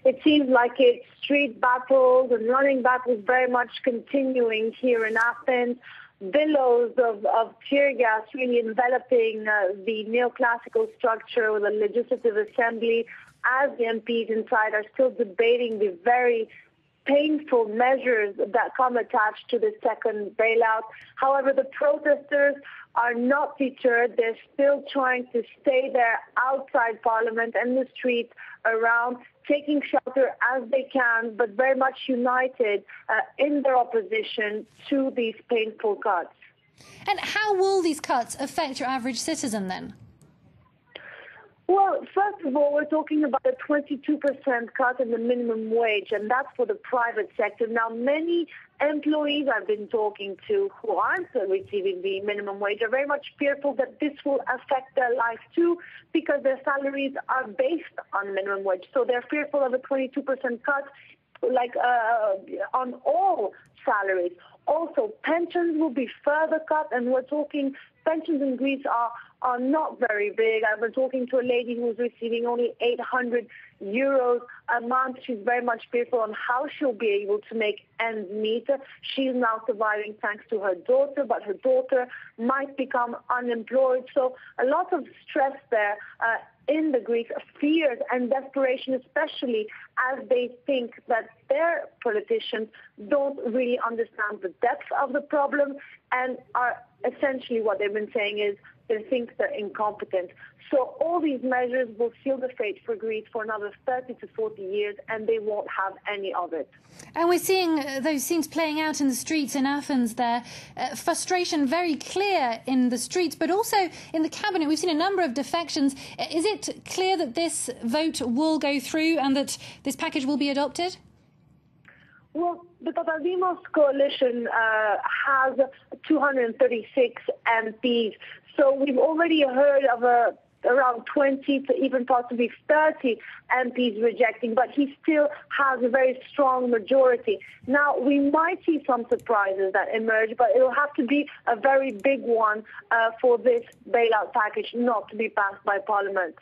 It seems like it's street battles and running battles very much continuing here in Athens. Billows of tear gas really enveloping the neoclassical structure of the Legislative Assembly as the MPs inside are still debating the very painful measures that come attached to the second bailout. However, the protesters are not deterred. They're still trying to stay there outside Parliament and the streets around, taking shelter as they can, but very much united in their opposition to these painful cuts. And how will these cuts affect your average citizen then? Well, first of all, we're talking about a 22% cut in the minimum wage, and that's for the private sector. Now, many employees I've been talking to who aren't receiving the minimum wage are very much fearful that this will affect their life too, because their salaries are based on minimum wage. So they're fearful of a 22% cut, on all salaries. Also, pensions will be further cut, and we're talking pensions in Greece are not very big. I've been talking to a lady who's receiving only 800 euros a month. She's very much fearful on how she'll be able to make ends meet. She's now surviving thanks to her daughter, but her daughter might become unemployed. So a lot of stress there in the Greeks, fears and desperation, especially as they think that their politicians don't really understand the depth of the problem and are essentially what they've been saying is they think they're incompetent. So all these measures will seal the fate for Greece for another 30 to 40 years, and they won't have any of it. And we're seeing those scenes playing out in the streets in Athens there. Frustration very clear in the streets, but also in the cabinet. We've seen a number of defections. Is it clear that this vote will go through and that this package will be adopted? Well, the Papadimos coalition has 236 MPs. So we've already heard of around 20 to even possibly 30 MPs rejecting, but he still has a very strong majority. Now, we might see some surprises that emerge, but it will have to be a very big one for this bailout package not to be passed by Parliament.